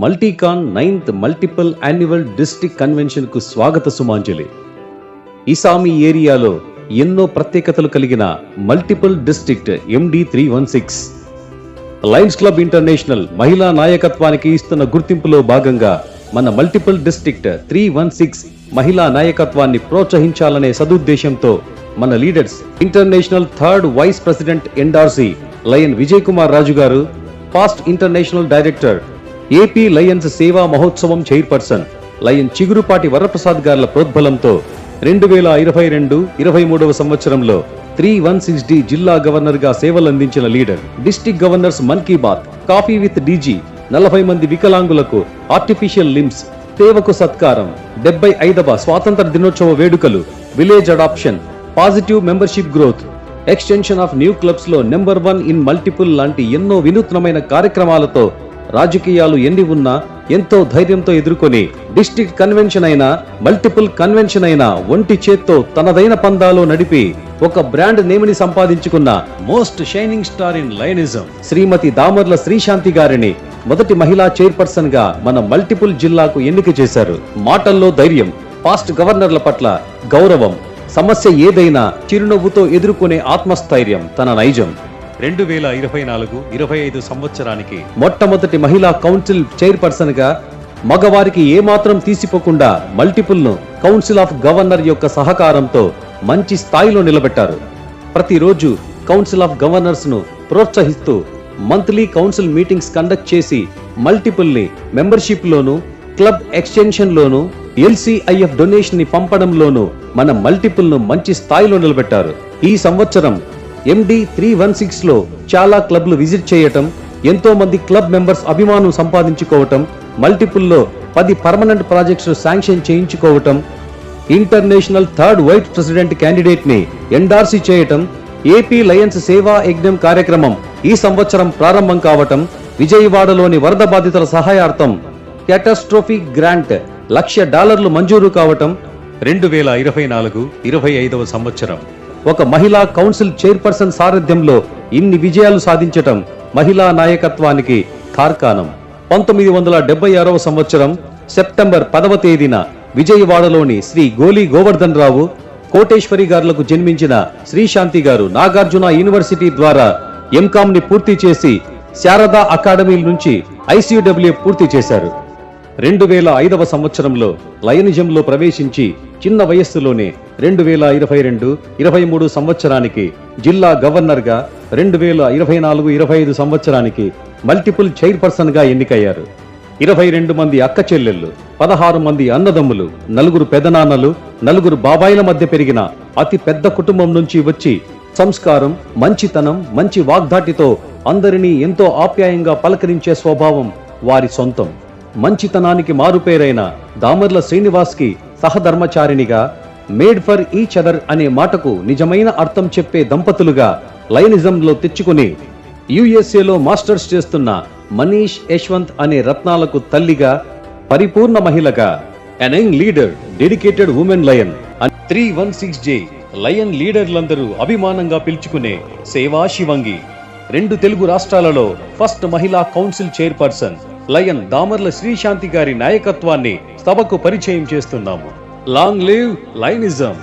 మల్టీకాన్ 9th multiple annual district convention కు స్వాగత సుమాంజలి. ఈసామి ఏరియాలో ఎన్నో ప్రత్యేకతలు కలిగిన multiple district MD 316 Lions club international మహిళా నాయకత్వానికి ఇస్తున్న గుర్తింపులో భాగంగా మన మల్టిపుల్ డిస్ట్రిక్ట్ 316 మహిళా నాయకత్వాన్ని ప్రోత్సహించాలనే సదుద్దేశంతో మన leaders international 3rd vice president NRC lion Vijay Kumar Raju garu, past international director AP lions సేవా మహోత్సవం చైర్పర్సన్ లయన్ చిగురుపాటి వరప్రసాద్ గార్ల ప్రోద్బలంతో 2022-23 సంవత్సరంలో 316D జిల్లా గవర్నర్ గా సేవలందించిన leader, district governors Mann Ki Baat, coffee with DG, 40 మంది వికలాంగులకు ఆర్టిఫిషియల్ లిమ్స్, సేవకు సత్కారం, 75వ స్వాతంత్ర దినోత్సవ వేడుకలు, village adoption, positive membership growth, extension of new clubs లో నెంబర్ 1 ఇన్ మల్టిపుల్ లాంటి ఎన్నో వినూత్నమైన కార్యక్రమాలతో రాజకీయాలు ఎన్ని ఉన్నా ఎంతో ధైర్యంతో ఎదుర్కొని డిస్ట్రిక్ట్ కన్వెన్షన్ అయినా మల్టిపుల్ కన్వెన్షన్ అయినా ఒంటి చేత్తో తనదైన పందాలో నడిపి ఒక బ్రాండ్ నేమిని సంపాదించుకున్న most shining star in lionism Srimati Damarla Srishanti గారిని మొదటి మహిళా చైర్పర్సన్ గా మన మల్టిపుల్ జిల్లాకు ఎన్నిక చేశారు. మాటల్లో ధైర్యం, పాస్ట్ గవర్నర్ల పట్ల గౌరవం, సమస్య ఏదైనా చిరునవ్వుతో ఎదుర్కొనే ఆత్మస్థైర్యం తన నైజం. 2024-25 సంవత్సరానికి మొట్టమొదటి మహిళా కౌన్సిల్ చైర్పర్సన్ గా మగవారికి ఏమాత్రం తీసిపోకుండా మల్టిపుల్ ను కౌన్సిల్ ఆఫ్ గవర్నర్ యొక్క సహకారంతో మంచి స్థాయిలో నిలబెట్టారు. ప్రతిరోజు కౌన్సిల్ ఆఫ్ గవర్నర్స్ ను ప్రోత్సహిస్తూ మంత్లీ కౌన్సిల్ మీటింగ్స్ కండక్ట్ చేసి మల్టిపుల్ ని మెంబర్షిప్ లోను, క్లబ్ ఎక్స్టెన్షన్ లోను, LCIF డొనేషన్ ని పంపడంలోనూ మన మల్టిపుల్ ను మంచి స్థాయిలో నిలబెట్టారు. ఈ సంవత్సరం MD 316 లో చాలా క్లబ్లు విజిట్ చేయటం, ఎంతో మంది క్లబ్ మెంబర్స్ అభిమానం సంపాదించుకోవటం, మల్టిపుల్ లో 10 పర్మనెంట్ ప్రాజెక్ట్స్ శాంక్షన్ చేయించుకోవటం, international 3rd vice president candidate ని NRC చేయటం, AP లయన్స్ సేవా యజ్ఞం కార్యక్రమం ఈ సంవత్సరం ప్రారంభం కావటం, విజయవాడలోని వరద బాధితుల సహాయార్థం క్యాటాస్ట్రోఫిక్ గ్రాంట్ $1,00,000 మంజూరు కావటం, 2024-25 సంవత్సరం ఒక మహిళా కౌన్సిల్ చైర్పర్సన్ సారథ్యంలో ఇన్ని విజయాలు సాధించటం మహిళా నాయకత్వానికి తార్కాణం. 1976వ సంవత్సరం సెప్టెంబర్ 10వ తేదీన విజయవాడలోని శ్రీ గోలి గోవర్ధన్ రావు, కోటేశ్వరి గారులకు జన్మించిన శ్రీశాంతి గారు నాగార్జున యూనివర్సిటీ ద్వారా MCOM ని పూర్తి చేసి శారదా అకాడమీ నుంచి ICWA పూర్తి చేశారు. 2005వ సంవత్సరంలో లయనిజంలో ప్రవేశించి చిన్న వయస్సులోనే 2022-23 సంవత్సరానికి జిల్లా గవర్నర్ గా, 2024-25 సంవత్సరానికి మల్టిపుల్ చైర్పర్సన్ గా ఎన్నికయ్యారు. 22 మంది అక్క చెల్లెళ్ళు, 16 మంది అన్నదమ్ములు, 4 పెదనాన్నలు, 4 బాబాయిల మధ్య పెరిగిన అతి పెద్ద కుటుంబం నుంచి వచ్చి సంస్కారం, మంచితనం, మంచి వాగ్దాటితో అందరినీ ఎంతో ఆప్యాయంగా పలకరించే స్వభావం వారి సొంతం. మంచితనానికి మారుపేరైన దామర్ల శ్రీనివాస్ కి సహధర్మచారిణిగా, మేడ్ ఫర్ ఈచ్ అదర్ అనే మాటకు నిజమైన అర్థం చెప్పే దంపతులుగా లయనిజంలో తెచ్చుకుని USA లో మాస్టర్స్ చేస్తున్న మనీష్ యశ్వంత్ అనే రత్నాలకు తల్లిగా, పరిపూర్ణ మహిళగా, an young leader, dedicated women lion, 316J lion లీడర్లందరూ అభిమానంగా పిలుచుకునే సేవా శివంగి, 2 తెలుగు రాష్ట్రాలలో ఫస్ట్ మహిళా council chairperson lion Damarla Srishanti గారి నాయకత్వాన్ని సభకు పరిచయం చేస్తున్నాము. Long live లయనిజం.